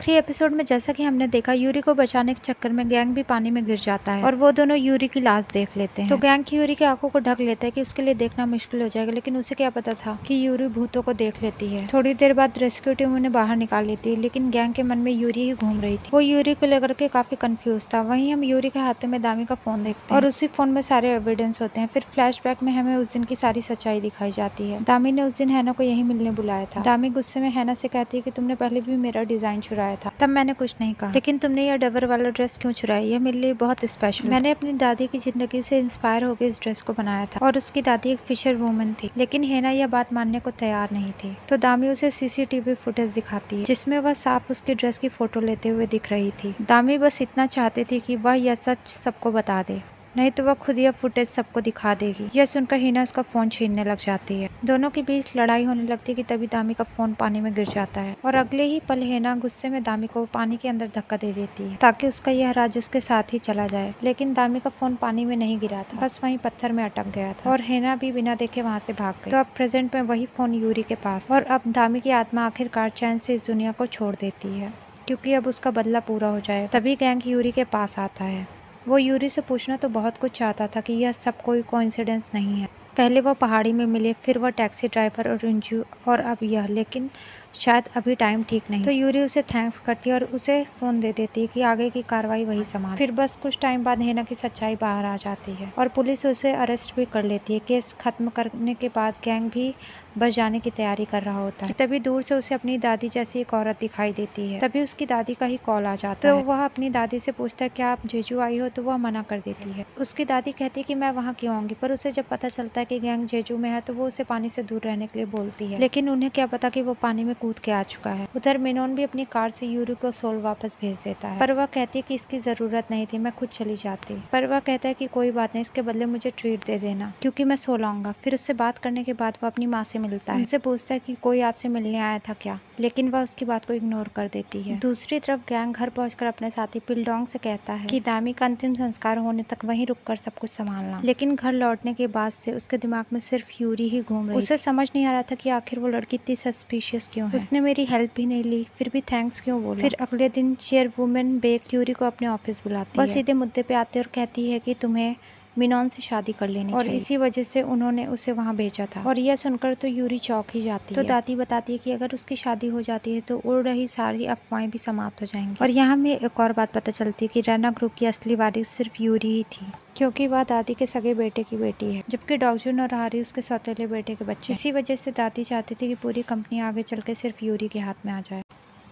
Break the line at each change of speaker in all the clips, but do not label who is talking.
आखिरी एपिसोड में जैसा कि हमने देखा, यूरी को बचाने के चक्कर में गैंग भी पानी में गिर जाता है और वो दोनों यूरी की लाश देख लेते हैं। तो गैंग की यूरी की आंखों को ढक लेता है कि उसके लिए देखना मुश्किल हो जाएगा, लेकिन उसे क्या पता था कि यूरी भूतों को देख लेती है। थोड़ी देर बाद रेस्क्यू टीम उन्हें बाहर निकाल लेती है, लेकिन गैंग के मन में यूरी ही घूम रही थी। वो यूरी को लेकर के काफी कंफ्यूज था। वहीं हम यूरी के हाथ में दामी का फोन देखते हैं और उसी फोन में सारे एविडेंस होते हैं। फिर फ्लैशबैक में हमें उस दिन की सारी सच्चाई दिखाई जाती है। दामी ने उस दिन हैना को यही मिलने बुलाया था। दामी गुस्से में हैना से कहती है कि तुमने पहले भी मेरा डिजाइन चुराया था, तब मैंने कुछ नहीं कहा, लेकिन तुमने यह डबर वाला ड्रेस क्यों चुराया? यह मेरे लिए बहुत स्पेशल। मैंने अपनी दादी की जिंदगी से इंस्पायर होकर इस ड्रेस को बनाया था और उसकी दादी एक फिशर वुमन थी। लेकिन हैना यह बात मानने को तैयार नहीं थी। तो दामी उसे सीसीटीवी फुटेज दिखाती है जिसमें वह साफ उसकी ड्रेस की फोटो लेते हुए दिख रही थी। दामी बस इतना चाहती थी कि वह यह सच सबको बता दे, नहीं तो वह खुद यह फुटेज सबको दिखा देगी। यह सुनकर हिना उसका फोन छीनने लग जाती है। दोनों के बीच लड़ाई होने लगती है कि तभी दामी का फोन पानी में गिर जाता है और अगले ही पल हिना गुस्से में दामी को पानी के अंदर धक्का दे देती है ताकि उसका यह राज उसके साथ ही चला जाए। लेकिन दामी का फोन पानी में नहीं गिरा था, बस वहीं पत्थर में अटक गया था और हिना भी बिना देखे वहाँ से भाग गई। तो अब प्रेजेंट में वही फोन यूरी के पास और अब दामी की आत्मा आखिरकार चैन से इस दुनिया को छोड़ देती है क्योंकि अब उसका बदला पूरा हो जाए। तभी गैंग यूरी के पास आता है। वो यूरी से पूछना तो बहुत कुछ चाहता था कि यह सब कोई कोइंसिडेंस नहीं है। पहले वो पहाड़ी में मिले, फिर वो टैक्सी ड्राइवर और इंजू और अब यह, लेकिन शायद अभी टाइम ठीक नहीं। तो यूरी उसे थैंक्स करती है और उसे फोन दे देती है कि आगे की कार्रवाई वही संभाल। फिर बस कुछ टाइम बाद हैना की सच्चाई बाहर आ जाती है और पुलिस उसे अरेस्ट भी कर लेती है। केस खत्म करने के बाद गैंग भी बच जाने की तैयारी कर रहा होता है। तभी दूर से उसे अपनी दादी जैसी एक औरत दिखाई देती है। तभी उसकी दादी का ही कॉल आ जाता है। तो वह अपनी दादी से पूछता है क्या आप जेजू आई हो, तो वह मना कर देती है। उसकी दादी कहती है कि मैं वहाँ क्यों आऊंगी, पर उसे जब पता चलता है कि गैंग जेजू में है तो वो उसे पानी से दूर रहने के लिए बोलती है। लेकिन उन्हें क्या पता कि वो पानी में कूद के आ चुका है। उधर मिनोन भी अपनी कार से यूरी को सोल वापस भेज देता है, पर वह कहती है कि इसकी जरूरत नहीं थी, मैं खुद चली जाती। पर वह कहता है कि कोई बात नहीं, इसके बदले मुझे ट्रीट दे देना क्योंकि मैं सो लाऊंगा। फिर उससे बात करने के बाद वह अपनी माँ से मिलता है। उनसे पूछता है कि कोई आपसे मिलने आया था क्या, लेकिन वह उसकी बात को इग्नोर कर देती है। दूसरी तरफ गैंग घर पहुंचकर अपने साथी पिलडोंग से कहता है कि दामी का अंतिम संस्कार होने तक वहीं रुककर सब कुछ संभालना। लेकिन घर लौटने के बाद से उसके दिमाग में सिर्फ यूरी ही घूम रही। उसे समझ नहीं आ रहा था कि आखिर वो लड़की इतनी सस्पिशियस क्यों है। उसने मेरी हेल्प भी नहीं ली, फिर भी थैंक्स क्यों बोला। फिर अगले दिन चेयरवुमन बेक यूरी को अपने ऑफिस बुलाती है। वह सीधे मुद्दे पे आती है और कहती है कि तुम्हें मिनोन से शादी कर लेनी चाहिए और इसी वजह से उन्होंने उसे वहाँ भेजा था। और यह सुनकर तो यूरी चौंक ही जाती है। तो दादी बताती है कि अगर उसकी शादी हो जाती है तो उड़ रही सारी अफवाहें भी समाप्त हो जाएंगी। और यहाँ हमें एक और बात पता चलती है कि रैना ग्रुप की असली वारिस सिर्फ यूरी ही थी, क्योंकि वह दादी के सगे बेटे की बेटी है, जबकि डॉक्जून और हारी उसके सौतेले बेटे के बच्चे। इसी वजह से दादी चाहती थी कि पूरी कंपनी आगे चल के सिर्फ यूरी के हाथ में आ जाए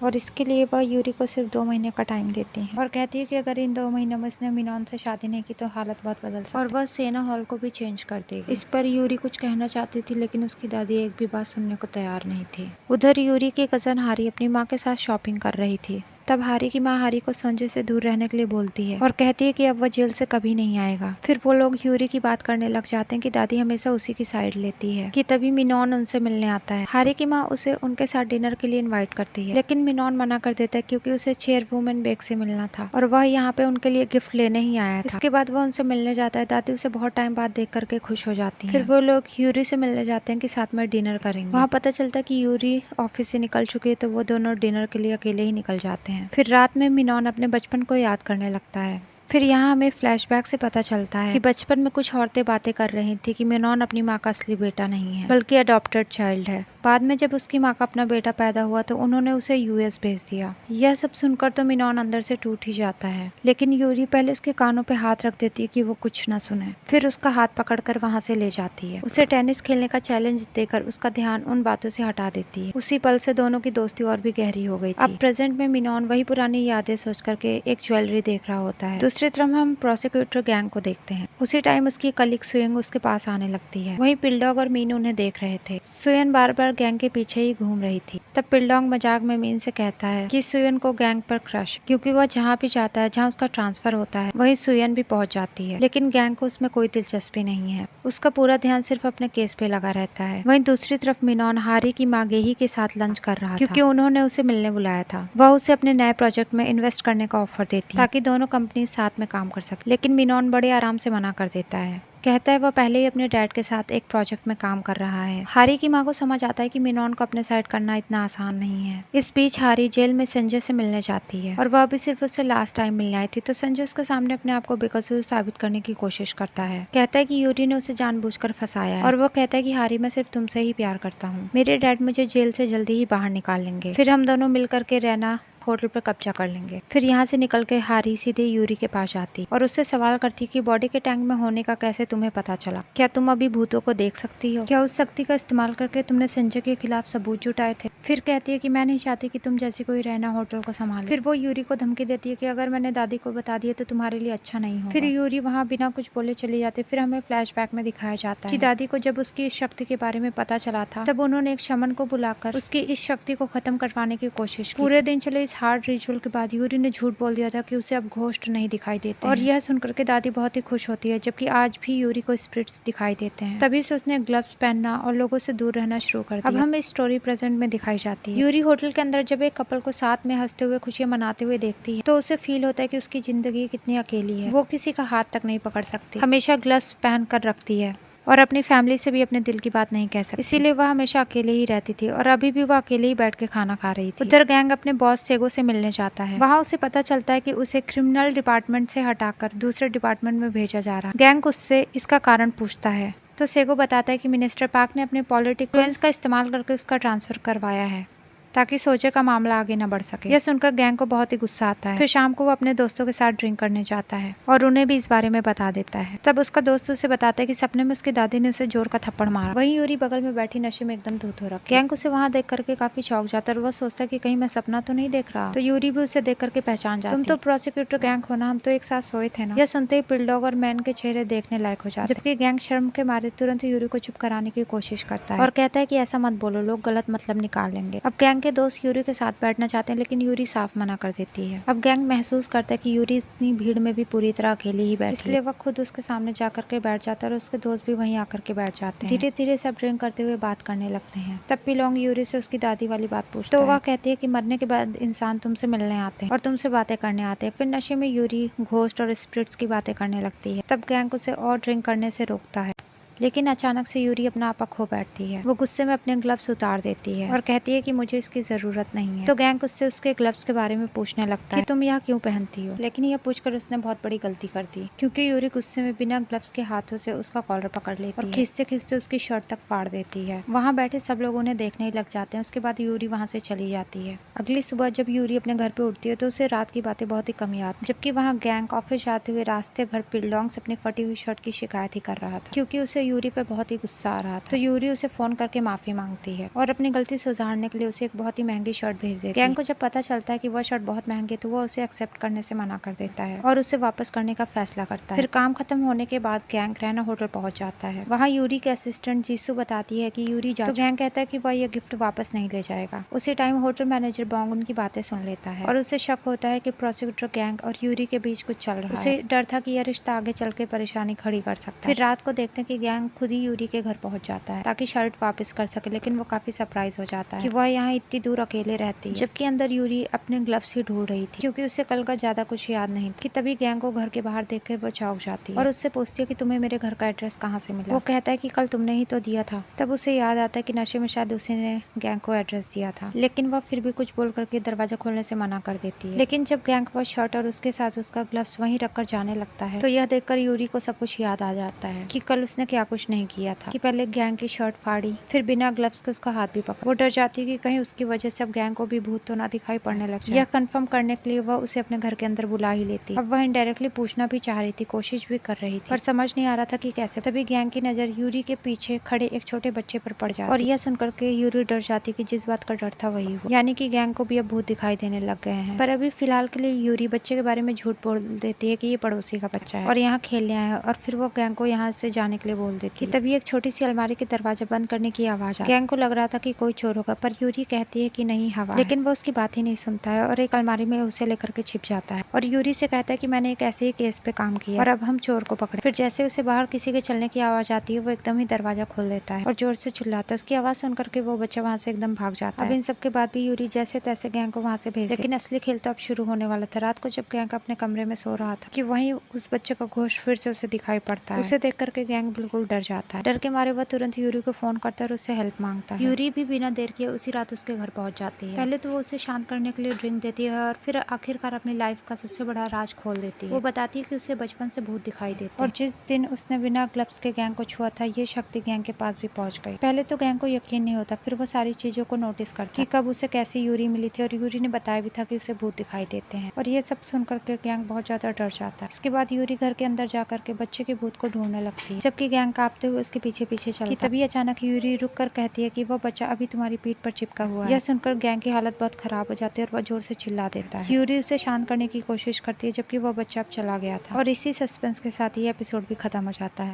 और इसके लिए वह यूरी को सिर्फ 2 महीने का टाइम देती है और कहती है कि अगर इन 2 महीनों में उसने मिनोन से शादी नहीं की तो हालत बहुत बदल सकती है और वह सेना हॉल को भी चेंज कर देगी। इस पर यूरी कुछ कहना चाहती थी, लेकिन उसकी दादी एक भी बात सुनने को तैयार नहीं थी। उधर यूरी की कजन हारी अपनी माँ के साथ शॉपिंग कर रही थी। तब हारी की माँ हारी को संजय से दूर रहने के लिए बोलती है और कहती है कि अब वह जेल से कभी नहीं आएगा। फिर वो लोग यूरी की बात करने लग जाते हैं कि दादी हमेशा उसी की साइड लेती है। कि तभी मिनोन उनसे मिलने आता है। हारी की माँ उसे उनके साथ डिनर के लिए इनवाइट करती है, लेकिन मिनोन मना कर देता है क्योंकि उसे चेयरवुमन बेक से मिलना था और वह यहाँ पे उनके लिए गिफ्ट लेने ही आया था। इसके बाद वह उनसे मिलने जाता है। दादी उसे बहुत टाइम बाद देख करके खुश हो जाती है। फिर वो लोग यूरी से मिलने जाते हैं कि साथ में डिनर करेंगे। वहाँ पता चलता है कि यूरी ऑफिस से निकल चुकी है, तो वो दोनों डिनर के लिए अकेले ही निकल जाते हैं। फिर रात में मिनोन अपने बचपन को याद करने लगता है। फिर यहाँ हमें फ्लैशबैक से पता चलता है कि बचपन में कुछ औरतें बातें कर रही थी कि मिनोन अपनी माँ का असली बेटा नहीं है बल्कि अडॉप्टेड चाइल्ड है। बाद में जब उसकी माँ का अपना बेटा पैदा हुआ तो उन्होंने उसे यूएस भेज दिया। यह सब सुनकर तो मिनोन अंदर से टूट ही जाता है, लेकिन यूरी पहले उसके कानों पे हाथ रख देती है कि वो कुछ न सुने। फिर उसका हाथ पकड़कर वहाँ से ले जाती है। उसे टेनिस खेलने का चैलेंज देकर उसका ध्यान उन बातों से हटा देती है। उसी पल से दोनों की दोस्ती और भी गहरी हो गई थी। अब प्रेजेंट में मिनोन वही पुरानी यादें सोच करके एक ज्वेलरी देख रहा होता है। दूसरी तरफ हम प्रोसिक्यूटर गैंग को देखते हैं। उसी टाइम उसकी कलीग सुयंग उसके पास आने लगती है। वहीं पिलडॉग और मीन उन्हें देख रहे थे। सुयन बार बार गैंग के पीछे ही घूम रही थी। तब पिलडॉग मजाक में मीन से कहता है कि सुयन को गैंग पर क्रश, क्योंकि वह जहाँ भी जाता है जहाँ उसका ट्रांसफर होता है वहीं सुयन भी पहुंच जाती है। लेकिन गैंग को उसमें कोई दिलचस्पी नहीं है। उसका पूरा ध्यान सिर्फ अपने केस पे लगा रहता है। वहीं दूसरी तरफ मिनोन हारी की माँ गेही के साथ लंच कर रहा था क्योंकि उन्होंने उसे मिलने बुलाया था। वह उसे अपने नए प्रोजेक्ट में इन्वेस्ट करने का ऑफर देती है ताकि दोनों कंपनी साथ में काम कर सके, लेकिन मिनोन बड़े आराम से मना कर देता है कहता है वह पहले ही अपने डैड के साथ एक प्रोजेक्ट में काम कर रहा है। हारी की माँ को समझ आता है कि मिनोन को अपने साइड करना इतना आसान नहीं है। इस बीच हारी जेल में संजय से मिलने जाती है और वह भी सिर्फ उससे लास्ट टाइम मिलने आई थी, तो संजय उसके सामने अपने आप को बेकसूर साबित करने की कोशिश करता है। कहता है कि यूरी ने उसे जानबूझकर फंसाया है और वो कहता है कि हारी मैं सिर्फ तुमसे ही प्यार करता हूँ, मेरे डैड मुझे जेल से जल्दी ही बाहर निकाल लेंगे, फिर हम दोनों मिलकर के रहना होटल पर कब्जा कर लेंगे। फिर यहाँ से निकल के हारी सीधे यूरी के पास जाती और उससे सवाल करती कि बॉडी के टैंक में होने का कैसे तुम्हें पता चला, क्या तुम अभी भूतों को देख सकती हो, क्या उस शक्ति का इस्तेमाल करके तुमने संजय के खिलाफ सबूत जुटाए थे। फिर कहती है कि मैं नहीं चाहती कि तुम जैसी कोई रहना होटल को संभाले। फिर वो यूरी को धमकी देती है कि अगर मैंने दादी को बता दिया तो तुम्हारे लिए अच्छा नहीं होगा। फिर यूरी वहाँ बिना कुछ बोले चली जाती। फिर हमें फ्लैशबैक में दिखाया जाता है कि दादी को जब उसकी इस शक्ति के बारे में पता चला था तब उन्होंने एक शमन को बुलाकर उसकी इस शक्ति को खत्म करवाने की कोशिश की। पूरे दिन चले इस हार्ड रिचुअल के बाद यूरी ने झूठ बोल दिया था कि उसे अब घोस्ट नहीं दिखाई देते और यह सुनकर के दादी बहुत ही खुश होती है, जबकि आज भी यूरी को स्पिरिट्स दिखाई देते हैं। तभी से उसने ग्लव्स पहनना और लोगों से दूर रहना शुरू कर दिया। अब हमें स्टोरी प्रेजेंट में दिखाई जाती है। यूरी होटल के अंदर जब एक कपल को साथ में हंसते हुए खुशियां मनाते हुए देखती है तो उसे फील होता है कि उसकी जिंदगी कितनी अकेली है। वो किसी का हाथ तक नहीं पकड़ सकती, हमेशा ग्लव्स पहन कर रखती है और अपनी फैमिली से भी अपने दिल की बात नहीं कह सकती, इसीलिए वह हमेशा अकेले ही रहती थी और अभी भी वह अकेले ही बैठ के खाना खा रही थी। उधर गैंग अपने बॉस सेगो से मिलने जाता है। वहाँ उसे पता चलता है कि उसे क्रिमिनल डिपार्टमेंट से हटाकर दूसरे डिपार्टमेंट में भेजा जा रहा है। गैंग उससे इसका कारण पूछता है तो सेगो बताता है कि मिनिस्टर पार्क ने अपने पॉलिटिकल इन्फ्लुएंस का इस्तेमाल करके उसका ट्रांसफर करवाया है ताकि सोचे का मामला आगे न बढ़ सके। यह सुनकर गैंग को बहुत ही गुस्सा आता है। फिर शाम को वो अपने दोस्तों के साथ ड्रिंक करने जाता है और उन्हें भी इस बारे में बता देता है। तब उसका दोस्त उसे बताता है कि सपने में उसकी दादी ने उसे जोर का थप्पड़ मारा। वहीं यूरी बगल में बैठी नशे में एकदम धूत हो रखी। गैंग उसे वहाँ देख करके काफी चौंक जाता है और वह सोचता है कि कहीं मैं सपना तो नहीं देख रहा। तो यूरी भी उसे देख करके पहचान जाती है। तुम तो प्रोसिक्यूटर गैंग हो ना, हम तो एक साथ सोए थे ना। यह सुनते ही पिलडॉग और मैन के चेहरे देखने लायक हो जाते, जबकि गैंग शर्म के मारे तुरंत यूरी को चुप कराने की कोशिश करता है और कहता है कि ऐसा मत बोलो, लोग गलत मतलब निकाल लेंगे। अब गैंग के दोस्त यूरी के साथ बैठना चाहते हैं लेकिन यूरी साफ मना कर देती है। अब गैंग महसूस करता है कि यूरी इतनी भीड़ में भी पूरी तरह अकेली ही बैठी, इसलिए वह खुद उसके सामने जाकर के बैठ जाता है और उसके दोस्त भी वहीं आकर के बैठ जाते हैं। धीरे धीरे सब ड्रिंक करते हुए बात करने लगते हैं। तब पिलोंग यूरी से उसकी दादी वाली बात पूछता है तो वह कहती है कि मरने के बाद इंसान तुमसे मिलने आते हैं और तुमसे बातें करने आते हैं। फिर नशे में यूरी घोस्ट और स्पिरिट्स की बातें करने लगती है। तब गैंग उसे और ड्रिंक करने से रोकता है, लेकिन अचानक से यूरी अपना आपा खो बैठती है। वो गुस्से में अपने ग्लव्स उतार देती है और कहती है कि मुझे इसकी जरूरत नहीं है। तो गैंग उससे उसके ग्लव्स के बारे में पूछने लगता है कि तुम यह क्यों पहनती हो, लेकिन यह पूछकर उसने बहुत बड़ी गलती कर दी क्योंकि यूरी गुस्से में बिना ग्लव्स के हाथों से उसका कॉलर पकड़ लेती है और खींचते खींचते उसकी शर्ट तक फाड़ देती है। वहाँ बैठे सब लोग उन्हें देखने ही लग जाते हैं। उसके बाद यूरी वहाँ से चली जाती है। अगली सुबह जब यूरी अपने घर पे उठती है तो उसे रात की बातें बहुत ही कम याद, जबकि वहाँ गैंग ऑफिस जाते हुए रास्ते भर पिलडॉन्ग से अपनी फटी हुई शर्ट की शिकायत ही कर रहा था क्योंकि उसे यूरी पे बहुत ही गुस्सा आ रहा था। तो यूरी उसे फोन करके माफी मांगती है और अपनी गलती सुधारने के लिए उसे एक बहुत ही महंगी शर्ट भेज देती है। गैंग को जब पता चलता है कि वह शर्ट बहुत महंगी है तो वो उसे एक्सेप्ट करने से मना कर देता है और उसे वापस करने का फैसला करता है। फिर काम खत्म होने के बाद गैंग रहना होटल पहुंच जाता है। वहाँ यूरी के असिस्टेंट जीसू बताती है कि यूरी जा, तो गैंग कहता है कि वह यह गिफ्ट वापस नहीं ले जाएगा। उसी टाइम होटल मैनेजर बॉन्ग उनकी बातें सुन लेता है और उसे शक होता है कि प्रोसिक्यूटर गैंग और यूरी के बीच कुछ चल रहा है। उसे डर था कि यह रिश्ता आगे चल के परेशानी खड़ी कर सकता है। फिर रात को देखते हैं कि गैंग खुद ही यूरी के घर पहुंच जाता है ताकि शर्ट वापस कर सके, लेकिन वो काफी सरप्राइज हो जाता है कि वह यहाँ इतनी दूर अकेले रहती है, जबकि अंदर यूरी अपने ग्लव्स ही ढूंढ रही थी क्योंकि उसे कल का ज्यादा कुछ याद नहीं था। कि तभी गैंग को घर के बाहर देखकर वो चौंक जाती है और उससे पूछती है कि तुम्हें मेरे घर का एड्रेस कहाँ से मिला। वो कहता है कि कल तुमने ही तो दिया था। तब उसे याद आता है कि नशे में शायद उसी ने गैंग को एड्रेस दिया था, लेकिन वह फिर भी कुछ बोल करके दरवाजा खोलने से मना कर देती है। लेकिन जब गैंग वह शर्ट और उसके साथ उसका ग्लव्स वहीं रखकर जाने लगता है तो यह देखकर यूरी को सब कुछ याद आ जाता है कि कल उसने क्या कुछ नहीं किया था, कि पहले गैंग की शर्ट फाड़ी, फिर बिना ग्लव्स के उसका हाथ भी पकड़ा। वो डर जाती है कि कहीं उसकी वजह से अब गैंग को भी भूत तो ना दिखाई पड़ने लग जाए। यह कंफर्म करने के लिए वह उसे अपने घर के अंदर बुला ही लेती। अब वह इनडायरेक्टली पूछना भी चाह रही थी, कोशिश भी कर रही थी, पर समझ नहीं आ रहा था कि कैसे। तभी गैंग की नजर यूरी के पीछे खड़े एक छोटे बच्चे पर पड़ जाती और यह सुनकर के यूरी डर जाती कि जिस बात का डर था वही हुआ, यानी कि गैंग को भी अब भूत दिखाई देने लग गए हैं। पर अभी फिलहाल के लिए यूरी बच्चे के बारे में झूठ बोल देती है कि ये पड़ोसी का बच्चा है और यहाँ खेलने आया है और फिर वो गैंग को यहाँ से जाने के लिए बोल खोल देती है। तभी एक छोटी सी अलमारी के दरवाजा बंद करने की आवाज आई। गैंग को लग रहा था कि कोई चोर होगा, पर यूरी कहती है कि नहीं, हवा, लेकिन वो उसकी बात ही नहीं सुनता है और एक अलमारी में उसे लेकर के छिप जाता है और यूरी से कहता है कि मैंने एक ऐसे ही केस पे काम किया और अब हम चोर को पकड़े। फिर जैसे उसे बाहर किसी के चलने की आवाज आती है, वो एकदम ही दरवाजा खोल देता है और जोर से चिल्लाता है। उसकी आवाज सुनकर के वो बच्चा वहाँ से एकदम भाग जाता है। अब इन सब के बाद भी यूरी जैसे तैसे गैंग को वहाँ से भेज, लेकिन असली खेल तो अब शुरू होने वाला था। रात को जब गैंग अपने कमरे में सो रहा था कि वहीं उस बच्चे का घोष फिर से उसे दिखाई पड़ता है। उसे देख करके गैंग बिल्कुल डर जाता है। डर के मारे वह तुरंत यूरी को फोन करता है और उससे हेल्प मांगता है। यूरी भी बिना देर किए उसी रात उसके घर पहुंच जाती है। पहले तो वो उसे शांत करने के लिए ड्रिंक देती है और फिर आखिरकार अपनी लाइफ का सबसे बड़ा राज खोल देती है। वो बताती है कि उसे बचपन से भूत दिखाई देते और जिस दिन उसने बिना ग्लव्स के गैंग को छुआ था, ये शक्ति गैंग के पास भी पहुंच गई। पहले तो गैंग को यकीन नहीं होता, फिर वो सारी चीजों को नोटिस करती है कि कब उसे कैसी यूरी मिली थी और यूरी ने बताया भी था कि उसे भूत दिखाई देते हैं और ये सब सुनकर के गैंग बहुत ज्यादा डर जाता है। इसके बाद यूरी घर के अंदर जाकर के बच्चे के भूत को ढूंढने लगती है, जबकि गैंग कांपते हुए उसके पीछे पीछे चलता है। तभी अचानक यूरी रुक कर कहती है कि वो बच्चा अभी तुम्हारी पीठ पर चिपका हुआ है। यह सुनकर गैंग की हालत बहुत खराब हो जाती है और वह जोर से चिल्ला देता है। यूरी उसे शांत करने की कोशिश करती है, जबकि वह बच्चा अब चला गया था। और इसी सस्पेंस के साथ ये एपिसोड भी खत्म हो जाता है।